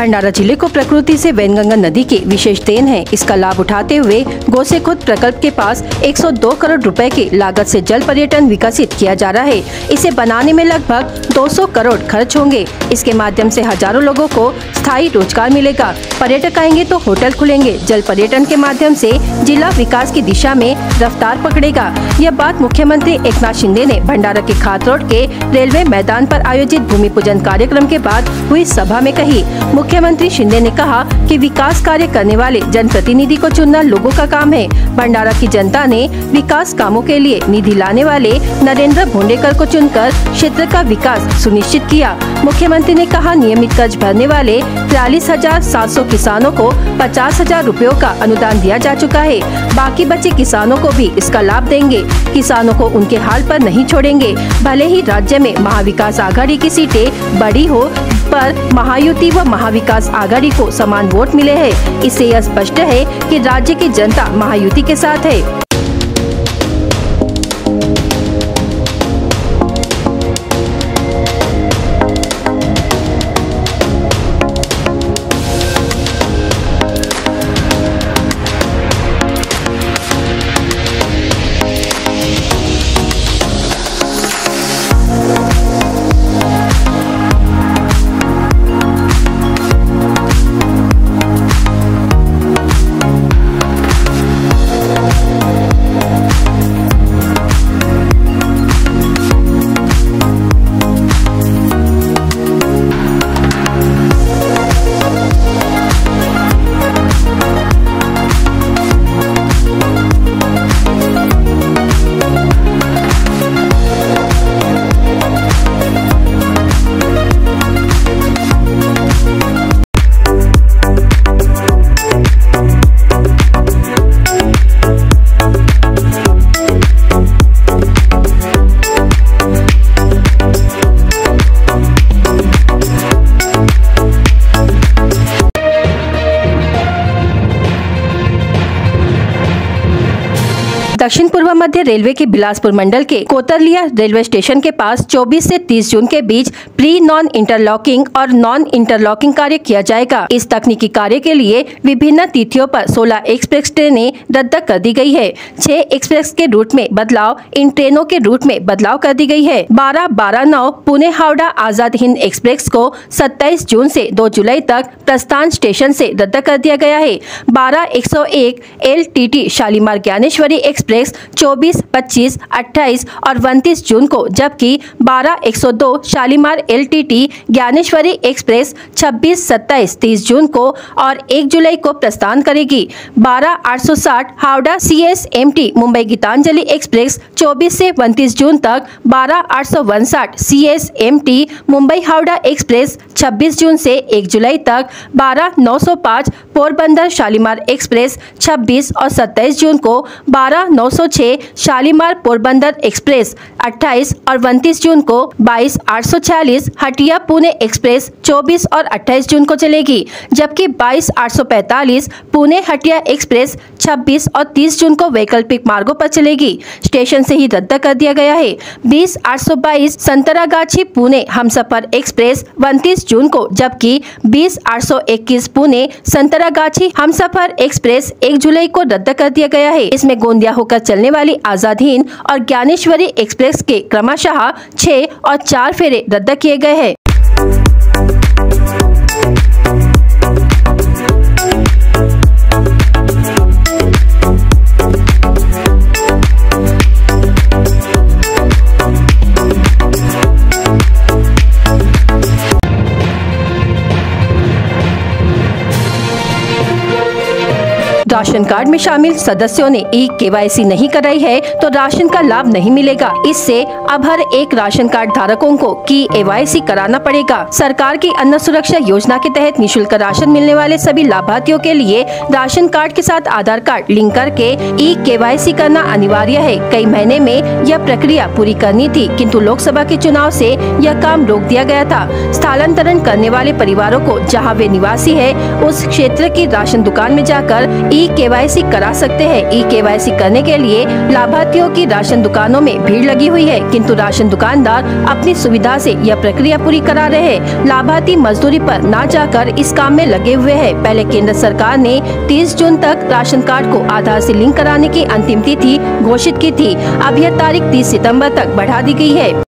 भंडारा जिले को प्रकृति से वैनगंगा नदी की विशेष देन है। इसका लाभ उठाते हुए गोसेखुर्द प्रकल्प के पास 102 करोड़ रुपए की लागत से जल पर्यटन विकसित किया जा रहा है। इसे बनाने में लगभग 200 करोड़ खर्च होंगे। इसके माध्यम से हजारों लोगों को स्थायी रोजगार मिलेगा। पर्यटक आएंगे तो होटल खुलेंगे। जल पर्यटन के माध्यम से जिला विकास की दिशा में रफ्तार पकड़ेगा। यह बात मुख्यमंत्री एकनाथ शिंदे ने भंडारा के खात रोड के रेलवे मैदान पर आयोजित भूमि पूजन कार्यक्रम के बाद हुई सभा में कही। मुख्यमंत्री शिंदे ने कहा कि विकास कार्य करने वाले जनप्रतिनिधि को चुनना लोगों का काम है। भंडारा की जनता ने विकास कामों के लिए निधि लाने वाले नरेंद्र भोंडेकर को चुनकर क्षेत्र का विकास सुनिश्चित किया। मुख्यमंत्री ने कहा नियमित कर्ज भरने वाले 43,700 किसानों को 50,000 रुपयों का अनुदान दिया जा चुका है। बाकी बचे किसानों को भी इसका लाभ देंगे। किसानों को उनके हाल पर नहीं छोड़ेंगे। भले ही राज्य में महाविकास आघाड़ी की सीटें बड़ी हो, पर महायुति व महाविकास आघाड़ी को समान वोट मिले हैं। इससे यह स्पष्ट है कि राज्य की जनता महायुति के साथ है। दक्षिण पूर्व मध्य रेलवे के बिलासपुर मंडल के कोतरलिया रेलवे स्टेशन के पास 24 से 30 जून के बीच प्री नॉन इंटरलॉकिंग और नॉन इंटरलॉकिंग कार्य किया जाएगा। इस तकनीकी कार्य के लिए विभिन्न तिथियों पर 16 एक्सप्रेस ट्रेनें रद्द कर दी गई है। 6 एक्सप्रेस के रूट में बदलाव, इन ट्रेनों के रूट में बदलाव कर दी गई है। 12-12-9 पुणे हावड़ा आजाद हिंद एक्सप्रेस को 27 जून से 2 जुलाई तक प्रस्थान स्टेशन से रद्द कर दिया गया है। 12-101 LTT शालीमार ज्ञानेश्वरी एक्सप्रेस 24, 25, 28 और 29 जून को, जबकि 12-102 शालीमार LTT ज्ञानेश्वरी एक्सप्रेस 26, 27, 30 जून को और 1 जुलाई को प्रस्थान करेगी। 12-860 हावड़ा CSMT मुंबई गीतांजलि एक्सप्रेस 24 से 29 जून तक। 12-859 CSMT मुंबई हावड़ा एक्सप्रेस 26 जून से 1 जुलाई तक। 12-905 पोरबंदर शालीमार एक्सप्रेस 26 और 27 जून को। 12-906 शालीमार पोरबंदर एक्सप्रेस 28 और 29 जून को। 22-846 हटिया पुणे एक्सप्रेस 24 और 28 जून को चलेगी, जबकि 22-845 पुणे हटिया एक्सप्रेस 26 और 30 जून को वैकल्पिक मार्गों पर चलेगी। स्टेशन से ही रद्द कर दिया गया है। 20-822 संतरागाछी पुणे हमसफर एक्सप्रेस 29 जून को, जबकि 20-821 पुणे संतरागाछी हमसफर एक्सप्रेस 1 जुलाई को रद्द कर दिया गया है। इसमें गोंदिया होकर चलने वाली आजाद हिंद और ज्ञानेश्वरी एक्सप्रेस के क्रमशः 6 और 4 फेरे रद्द किए गए हैं। राशन कार्ड में शामिल सदस्यों ने KYC नहीं कराई है तो राशन का लाभ नहीं मिलेगा। इससे अब हर एक राशन कार्ड धारकों को KYC कराना पड़ेगा। सरकार की अन्न सुरक्षा योजना के तहत निःशुल्क राशन मिलने वाले सभी लाभार्थियों के लिए राशन कार्ड के साथ आधार कार्ड लिंक करके KYC करना अनिवार्य है। कई महीने में यह प्रक्रिया पूरी करनी थी, किंतु लोकसभा के चुनाव से यह काम रोक दिया गया था। स्थलांतरण करने वाले परिवारों को जहां वे निवासी है उस क्षेत्र की राशन दुकान में जाकर KYC करा सकते हैं। KYC करने के लिए लाभार्थियों की राशन दुकानों में भीड़ लगी हुई है, किंतु राशन दुकानदार अपनी सुविधा से यह प्रक्रिया पूरी करा रहे हैं। लाभार्थी मजदूरी पर न जाकर इस काम में लगे हुए हैं। पहले केंद्र सरकार ने 30 जून तक राशन कार्ड को आधार से लिंक कराने की अंतिम तिथि घोषित की थी। अब यह तारीख 30 सितंबर तक बढ़ा दी गई है।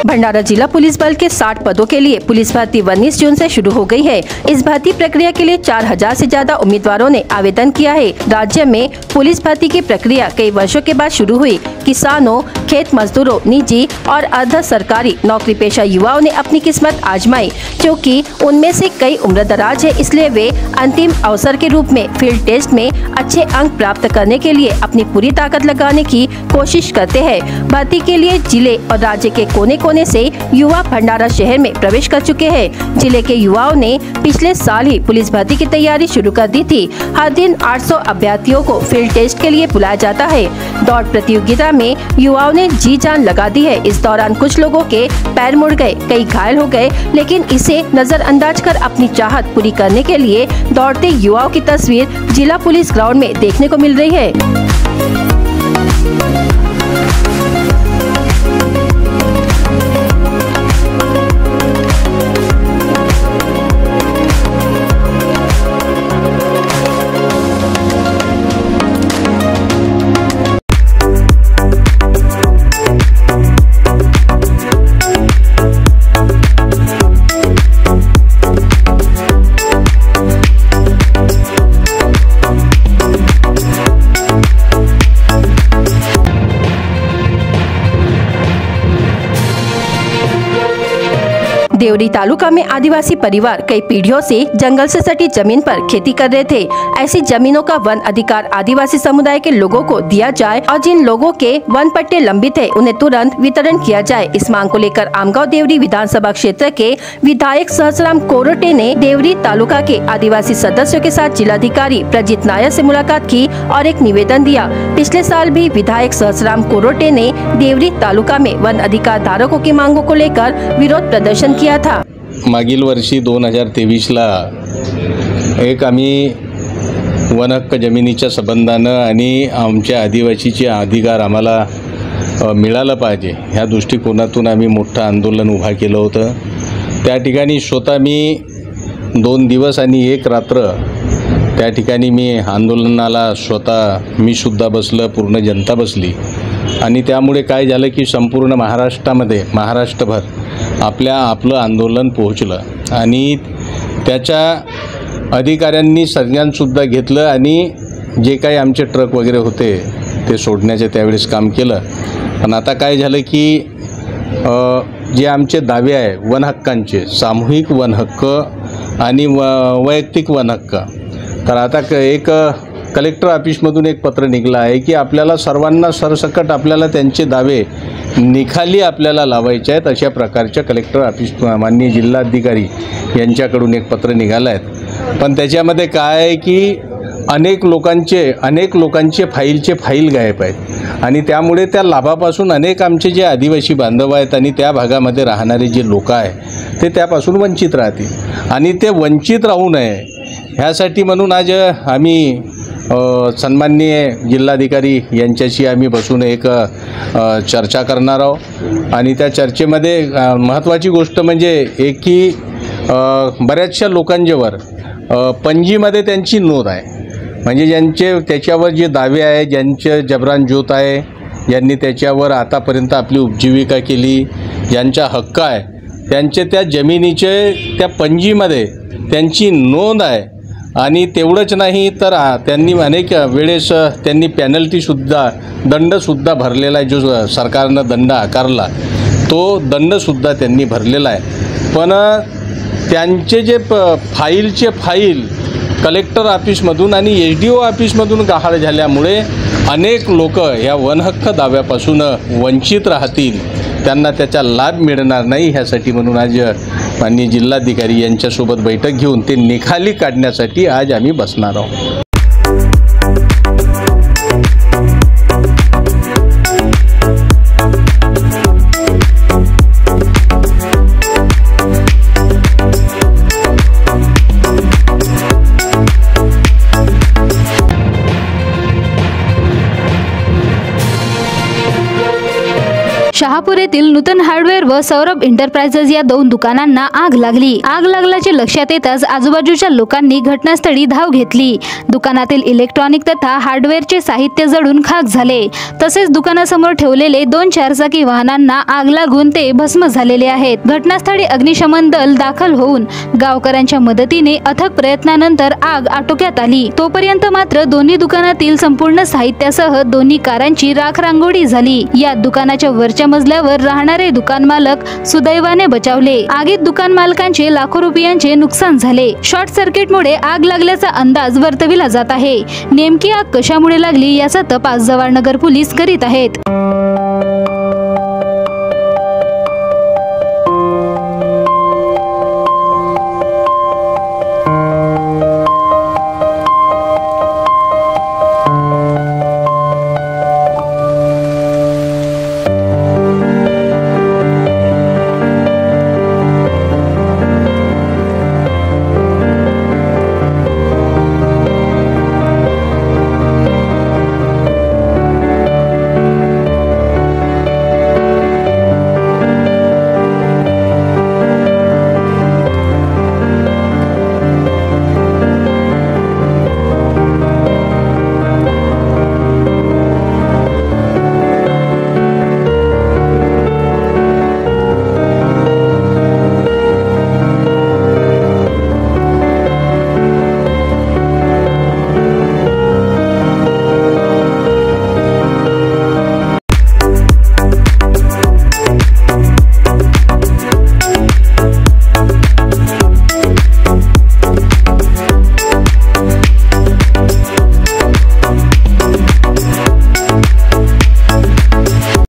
भंडारा जिला पुलिस बल के 60 पदों के लिए पुलिस भर्ती 19 जून से शुरू हो गई है। इस भर्ती प्रक्रिया के लिए 4000 से ज्यादा उम्मीदवारों ने आवेदन किया है। राज्य में पुलिस भर्ती की प्रक्रिया कई वर्षों के बाद शुरू हुई। किसानों, खेत मजदूरों, निजी और अर्ध सरकारी नौकरी पेशा युवाओं ने अपनी किस्मत आजमाई। क्योंकि उनमें से कई उम्र दराज है, इसलिए वे अंतिम अवसर के रूप में फील्ड टेस्ट में अच्छे अंक प्राप्त करने के लिए अपनी पूरी ताकत लगाने की कोशिश करते हैं। भर्ती के लिए जिले और राज्य के कोने कोने से युवा भंडारा शहर में प्रवेश कर चुके हैं। जिले के युवाओं ने पिछले साल ही पुलिस भर्ती की तैयारी शुरू कर दी थी। हर दिन 800 अभ्यर्थियों को फील्ड टेस्ट के लिए बुलाया जाता है। दौड़ प्रतियोगिता में युवाओं ने जी जान लगा दी है। इस दौरान कुछ लोगों के पैर मुड़ गए, कई घायल हो गए, लेकिन इसे नजरअंदाज कर अपनी चाहत पूरी करने के लिए दौड़ते युवाओं की तस्वीर जिला पुलिस ग्राउंड में देखने को मिल रही है। देवरी तालुका में आदिवासी परिवार कई पीढ़ियों से जंगल से सटी जमीन पर खेती कर रहे थे। ऐसी जमीनों का वन अधिकार आदिवासी समुदाय के लोगों को दिया जाए और जिन लोगों के वन पट्टे लंबित है उन्हें तुरंत वितरण किया जाए। इस मांग को लेकर आमगांव देवरी विधानसभा क्षेत्र के विधायक सहसराम कोरोटे ने देवरी तालुका के आदिवासी सदस्यों के साथ जिलाधिकारी प्रजीत नायर से मुलाकात की और एक निवेदन दिया। पिछले साल भी विधायक सहसराम कोरोटे ने देवरी तालुका में वन अधिकार धारकों की मांगों को लेकर विरोध प्रदर्शन किया था। मागील वर्षी 2023ला एक आम्ही वन हक्क जमिनीच्या संबंधानं आणि आमच्या आदिवासीचे अधिकार आम्हाला मिळालं पाहिजे ह्या दृष्टिकोनातून आम्ही मोठं आंदोलन उभा केलं होतं। त्या ठिकाणी स्वतः मी 2 दिवस आणि 1 रात्र त्या ठिकाणी मी आंदोलनाला स्वतः मी सुद्धा बसलं, पूर्ण जनता बसली आणि त्यामुळे काय झालं की संपूर्ण महाराष्ट्रभर आपलं आंदोलन पोहोचलं आणि त्याच्या अधिकाऱ्यांनी सगळ्यांसुद्धा घेतलं आणि जे काही आमचे ट्रक वगैरे होते ते सोडण्याचे त्यावेळेस काम केलं। पण आता काय झालं की जे आमचे दावे आहे वन हक्कांचे, सामूहिक वन हक्क आणि वैयक्तिक वन हक्क, तर आता एक कलेक्टर ऑफिसमधून एक पत्र निघलं आहे की आपल्याला सर्वांना सरसकट आपल्याला त्यांचे दावे निखाली आपल्याला लावायचे आहेत अशा प्रकारच्या कलेक्टर ऑफिस माननीय जिल्हाधिकारी यांच्याकडून एक पत्र निघालं आहे। पण त्याच्यामध्ये काय आहे की अनेक लोकांचे फाईल गायब आहेत आणि त्यामुळे त्या लाभापासून अनेक आमचे जे आदिवासी बांधव आहेत आणि त्या भागामध्ये राहणारे जे लोक आहेत ते त्यापासून वंचित राहतील आणि ते वंचित राहू नये ह्यासाठी म्हणून आज आम्ही सन्माननीय जिल्हाधिकारी यांच्याशी आम्ही बसून एक चर्चा करणार आहोत आणि त्या चर्चेमध्ये महत्त्वाची गोष्ट म्हणजे एक की बऱ्याचशा लोकांच्यावर पंजीमध्ये त्यांची नोंद आहे, म्हणजे ज्यांचे त्याच्यावर जे दावे आहे, ज्यांचे जबरान ज्योत आहे, ज्यांनी त्याच्यावर आतापर्यंत आपली उपजीविका केली, ज्यांचा हक्क आहे, त्यांचे त्या जमिनीचे त्या पंजीमध्ये त्यांची नोंद आहे आणि तेवढंच नाही तर त्यांनी अनेक वेळेस त्यांनी पेनल्टीसुद्धा दंडसुद्धा भरलेला आहे, जो सरकारनं दंड आकारला तो दंडसुद्धा त्यांनी भरलेला आहे। पण त्यांचे जे फाईल कलेक्टर ऑफिसमधून आणि SDO ऑफिसमधून गहाळ झाल्यामुळे अनेक लोक या वनहक्क दाव्यापासून वंचित राहतील, त्यांना त्याचा लाभ मिळणार नाही। ह्यासाठी म्हणून आज माननीय जिल्हाधिकारी यांच्यासोबत बैठक घेऊन ते निकाली काढण्यासाठी आज आम्ही बसणार आहोत. शहापूर येथील नूतन हार्डवेअर व सौरभ एंटरप्राइजेस या दोन दुकानांना आग लागली. आग लागल्याचे लक्षात येताच आजूबाजूच्या लोकांनी घटनास्थळी धाव घेतली. दुकानातील इलेक्ट्रॉनिक तथा हार्डवेअरचे साहित्य जळून खाक झाले. तसेच दुकानासमोर ठेवलेले 2 चारचाकी वाहनांना आग लागून ते भस्म झालेले आहेत. घटनास्थळी अग्निशमन दल दाखल होऊन गावकऱ्यांच्या मदतीने अथक प्रयत्नानंतर आग आटोक्यात आली. तोपर्यंत मात्र दोन्ही दुकानातील संपूर्ण साहित्यासह दोन्ही कारांची राखरांगोळी झाली. या दुकानाच्या वरच्या मजल्यावर राहणारे दुकान मालक सुदैवाने बचावले. आगीत दुकान मालकांचे लाखो रुपयांचे नुकसान झाले. शॉर्ट सर्किटमुळे आग लागल्याचा अंदाज वर्तविला जात आहे. नेमकी आग कशामुळे लागली याचा तपास जवाहरनगर पोलीस करीत आहेत.